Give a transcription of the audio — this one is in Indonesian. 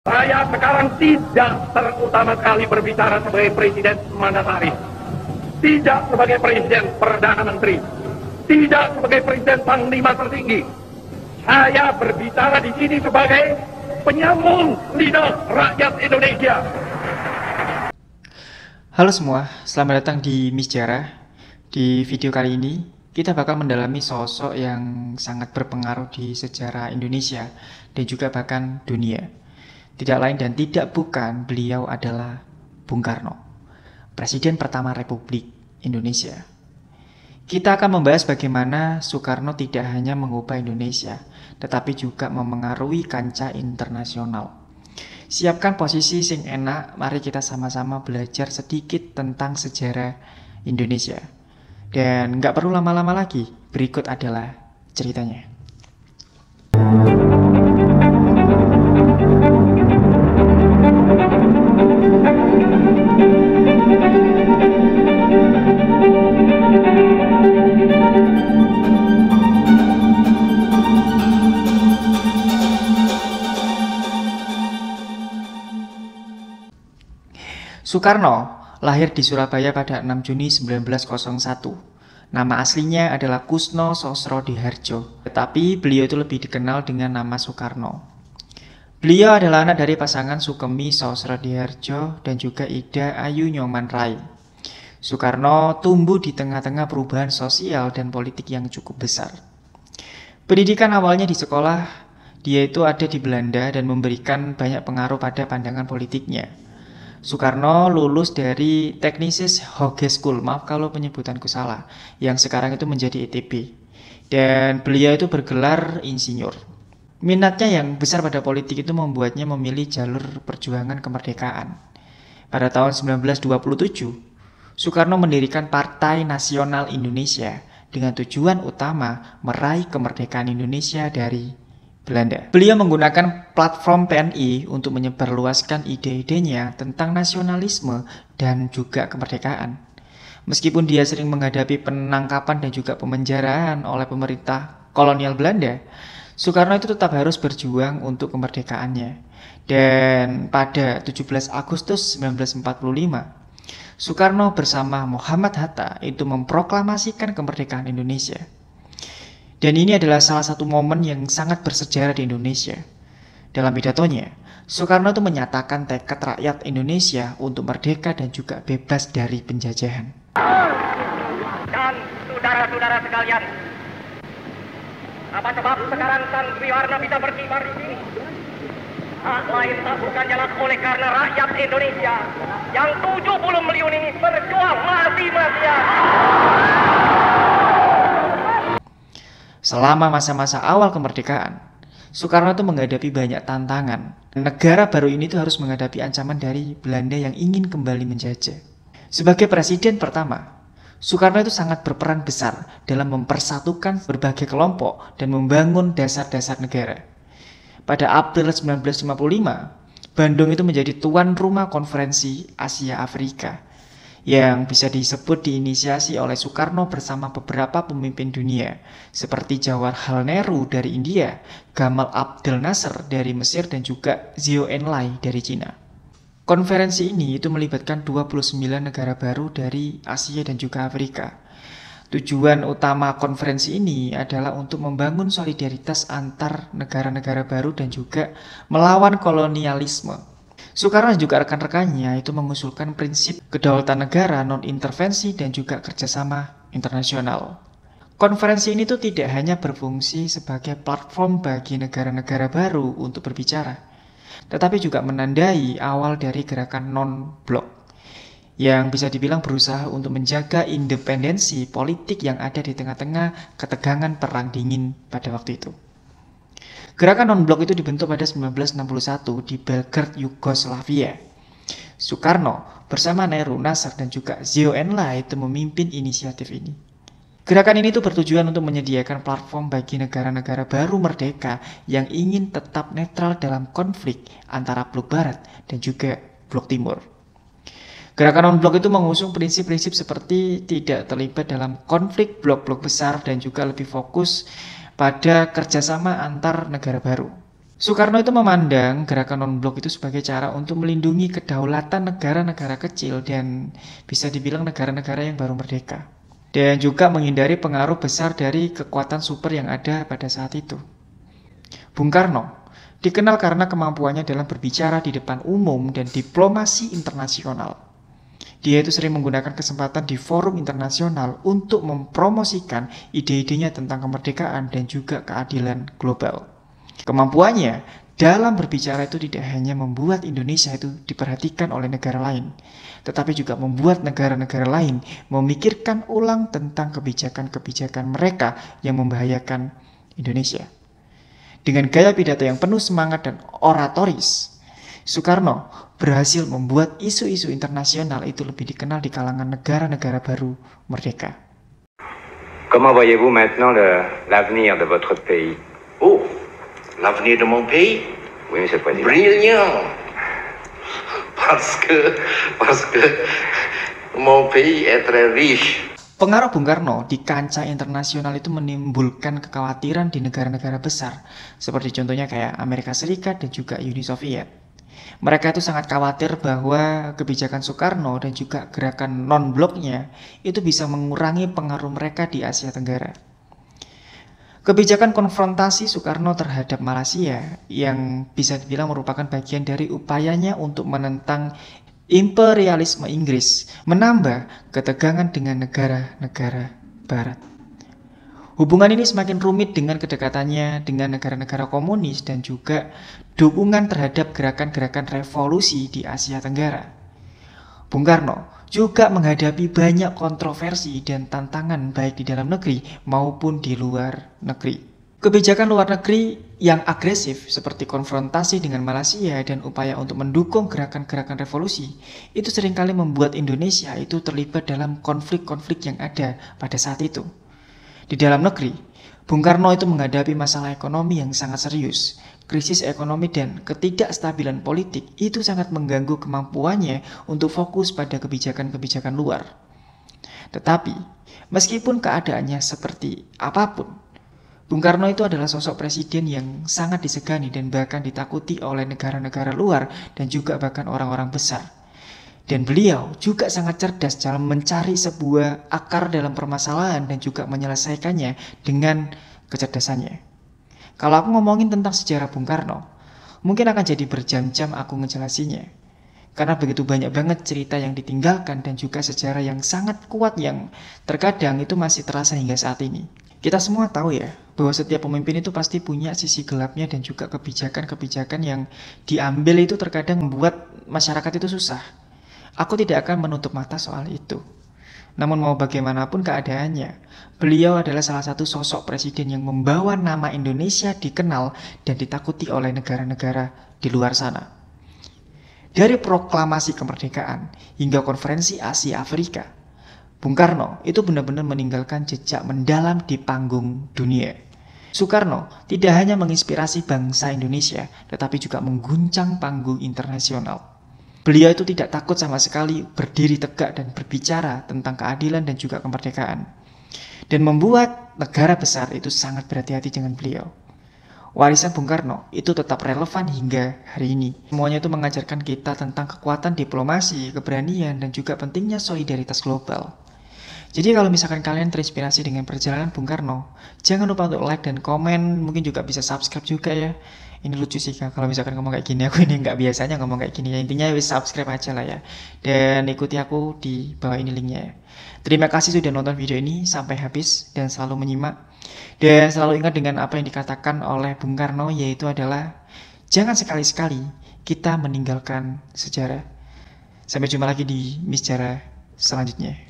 Saya sekarang tidak terutama sekali berbicara sebagai presiden mandataris, tidak sebagai presiden perdana menteri, tidak sebagai presiden panglima tertinggi. Saya berbicara di sini sebagai penyambung lidah rakyat Indonesia. Halo semua, selamat datang di Misjarah. Di video kali ini, kita bakal mendalami sosok yang sangat berpengaruh di sejarah Indonesia dan juga bahkan dunia. Tidak lain dan tidak bukan, beliau adalah Bung Karno, Presiden pertama Republik Indonesia. Kita akan membahas bagaimana Soekarno tidak hanya mengubah Indonesia, tetapi juga memengaruhi kancah internasional. Siapkan posisi sing enak, mari kita sama-sama belajar sedikit tentang sejarah Indonesia. Dan nggak perlu lama-lama lagi, berikut adalah ceritanya. Soekarno lahir di Surabaya pada 6 Juni 1901. Nama aslinya adalah Kusno Sosrodihardjo, tetapi beliau itu lebih dikenal dengan nama Soekarno. Beliau adalah anak dari pasangan Sukemi Sosrodihardjo dan juga Ida Ayu Nyoman Rai. Soekarno tumbuh di tengah-tengah perubahan sosial dan politik yang cukup besar. Pendidikan awalnya di sekolah, dia itu ada di Belanda dan memberikan banyak pengaruh pada pandangan politiknya. Soekarno lulus dari Technische Hogeschool, maaf kalau penyebutanku salah, yang sekarang itu menjadi ITB. Dan beliau itu bergelar insinyur. Minatnya yang besar pada politik itu membuatnya memilih jalur perjuangan kemerdekaan. Pada tahun 1927, Soekarno mendirikan Partai Nasional Indonesia dengan tujuan utama meraih kemerdekaan Indonesia dari Belanda. Beliau menggunakan platform PNI untuk menyebarluaskan ide-idenya tentang nasionalisme dan juga kemerdekaan. Meskipun dia sering menghadapi penangkapan dan juga pemenjaraan oleh pemerintah kolonial Belanda, Soekarno itu tetap harus berjuang untuk kemerdekaannya. Dan pada 17 Agustus 1945, Soekarno bersama Muhammad Hatta itu memproklamasikan kemerdekaan Indonesia. Dan ini adalah salah satu momen yang sangat bersejarah di Indonesia. Dalam pidatonya, Soekarno itu menyatakan tekad rakyat Indonesia untuk merdeka dan juga bebas dari penjajahan. Dan saudara-saudara sekalian, apa sebab sekarang Sang Triwarna bisa berkibar di sini? Tak lain tak bukan jalan oleh karena rakyat Indonesia yang 70 miliar ini berjuang mati-matian. Selama masa-masa awal kemerdekaan, Soekarno itu menghadapi banyak tantangan. Negara baru ini tuh harus menghadapi ancaman dari Belanda yang ingin kembali menjajah. Sebagai presiden pertama, Soekarno itu sangat berperan besar dalam mempersatukan berbagai kelompok dan membangun dasar-dasar negara. Pada April 1955, Bandung itu menjadi tuan rumah konferensi Asia Afrika yang bisa disebut diinisiasi oleh Soekarno bersama beberapa pemimpin dunia seperti Jawaharlal Nehru dari India, Gamal Abdel Nasser dari Mesir dan juga Zhou Enlai dari Cina. Konferensi ini itu melibatkan 29 negara baru dari Asia dan juga Afrika. Tujuan utama konferensi ini adalah untuk membangun solidaritas antar negara-negara baru dan juga melawan kolonialisme. Soekarno dan juga rekan-rekannya itu mengusulkan prinsip kedaulatan negara, non-intervensi, dan juga kerjasama internasional. Konferensi ini tuh tidak hanya berfungsi sebagai platform bagi negara-negara baru untuk berbicara, tetapi juga menandai awal dari gerakan non-blok yang bisa dibilang berusaha untuk menjaga independensi politik yang ada di tengah-tengah ketegangan perang dingin pada waktu itu. Gerakan non-blok itu dibentuk pada 1961 di Belgrade, Yugoslavia. Soekarno bersama Nehru, Nasser, dan juga Zhou Enlai itu memimpin inisiatif ini. Gerakan ini tuh bertujuan untuk menyediakan platform bagi negara-negara baru merdeka yang ingin tetap netral dalam konflik antara blok barat dan juga blok timur. Gerakan non-blok itu mengusung prinsip-prinsip seperti tidak terlibat dalam konflik blok-blok besar dan juga lebih fokus pada kerjasama antar negara baru. Soekarno itu memandang gerakan non-blok itu sebagai cara untuk melindungi kedaulatan negara-negara kecil dan bisa dibilang negara-negara yang baru merdeka. Dan juga menghindari pengaruh besar dari kekuatan super yang ada pada saat itu. Bung Karno dikenal karena kemampuannya dalam berbicara di depan umum dan diplomasi internasional. Dia itu sering menggunakan kesempatan di forum internasional untuk mempromosikan ide-idenya tentang kemerdekaan dan juga keadilan global. Kemampuannya dalam berbicara itu tidak hanya membuat Indonesia itu diperhatikan oleh negara lain, tetapi juga membuat negara-negara lain memikirkan ulang tentang kebijakan-kebijakan mereka yang membahayakan Indonesia. Dengan gaya pidato yang penuh semangat dan oratoris, Soekarno berhasil membuat isu-isu internasional itu lebih dikenal di kalangan negara-negara baru merdeka. Comment voyez-vous maintenant l'avenir de votre pays? Oh, l'avenir de mon pays? Oui, Monsieur le Président. Brillant. Parce que mon pays est très riche. Pengaruh Bung Karno di kancah internasional itu menimbulkan kekhawatiran di negara-negara besar, seperti contohnya kayak Amerika Serikat dan juga Uni Soviet. Mereka itu sangat khawatir bahwa kebijakan Soekarno dan juga gerakan non-bloknya itu bisa mengurangi pengaruh mereka di Asia Tenggara. Kebijakan konfrontasi Soekarno terhadap Malaysia yang bisa dibilang merupakan bagian dari upayanya untuk menentang imperialisme Inggris, menambah ketegangan dengan negara-negara Barat. Hubungan ini semakin rumit dengan kedekatannya dengan negara-negara komunis dan juga dukungan terhadap gerakan-gerakan revolusi di Asia Tenggara. Bung Karno juga menghadapi banyak kontroversi dan tantangan baik di dalam negeri maupun di luar negeri. Kebijakan luar negeri yang agresif seperti konfrontasi dengan Malaysia dan upaya untuk mendukung gerakan-gerakan revolusi itu seringkali membuat Indonesia itu terlibat dalam konflik-konflik yang ada pada saat itu. Di dalam negeri, Bung Karno itu menghadapi masalah ekonomi yang sangat serius. Krisis ekonomi dan ketidakstabilan politik itu sangat mengganggu kemampuannya untuk fokus pada kebijakan-kebijakan luar. Tetapi, meskipun keadaannya seperti apapun, Bung Karno itu adalah sosok presiden yang sangat disegani dan bahkan ditakuti oleh negara-negara luar dan juga bahkan orang-orang besar. Dan beliau juga sangat cerdas dalam mencari sebuah akar dalam permasalahan dan juga menyelesaikannya dengan kecerdasannya. Kalau aku ngomongin tentang sejarah Bung Karno, mungkin akan jadi berjam-jam aku ngejelasinnya. Karena begitu banyak banget cerita yang ditinggalkan dan juga sejarah yang sangat kuat yang terkadang itu masih terasa hingga saat ini. Kita semua tahu ya, bahwa setiap pemimpin itu pasti punya sisi gelapnya dan juga kebijakan-kebijakan yang diambil itu terkadang membuat masyarakat itu susah. Aku tidak akan menutup mata soal itu. Namun mau bagaimanapun keadaannya, beliau adalah salah satu sosok presiden yang membawa nama Indonesia dikenal dan ditakuti oleh negara-negara di luar sana. Dari proklamasi kemerdekaan hingga konferensi Asia Afrika, Bung Karno itu benar-benar meninggalkan jejak mendalam di panggung dunia. Soekarno tidak hanya menginspirasi bangsa Indonesia, tetapi juga mengguncang panggung internasional. Beliau itu tidak takut sama sekali berdiri tegak dan berbicara tentang keadilan dan juga kemerdekaan. Dan membuat negara besar itu sangat berhati-hati dengan beliau. Warisan Bung Karno itu tetap relevan hingga hari ini. Semuanya itu mengajarkan kita tentang kekuatan diplomasi, keberanian, dan juga pentingnya solidaritas global. Jadi kalau misalkan kalian terinspirasi dengan perjalanan Bung Karno, jangan lupa untuk like dan komen, mungkin juga bisa subscribe juga ya. Ini lucu sih Kak, kalau misalkan ngomong kayak gini, aku ini nggak biasanya ngomong kayak gini ya. Intinya bisa subscribe aja lah ya. Dan ikuti aku di bawah ini linknya ya. Terima kasih sudah nonton video ini sampai habis dan selalu menyimak. Dan selalu ingat dengan apa yang dikatakan oleh Bung Karno, yaitu adalah jangan sekali-sekali kita meninggalkan sejarah. Sampai jumpa lagi di Misjarah selanjutnya.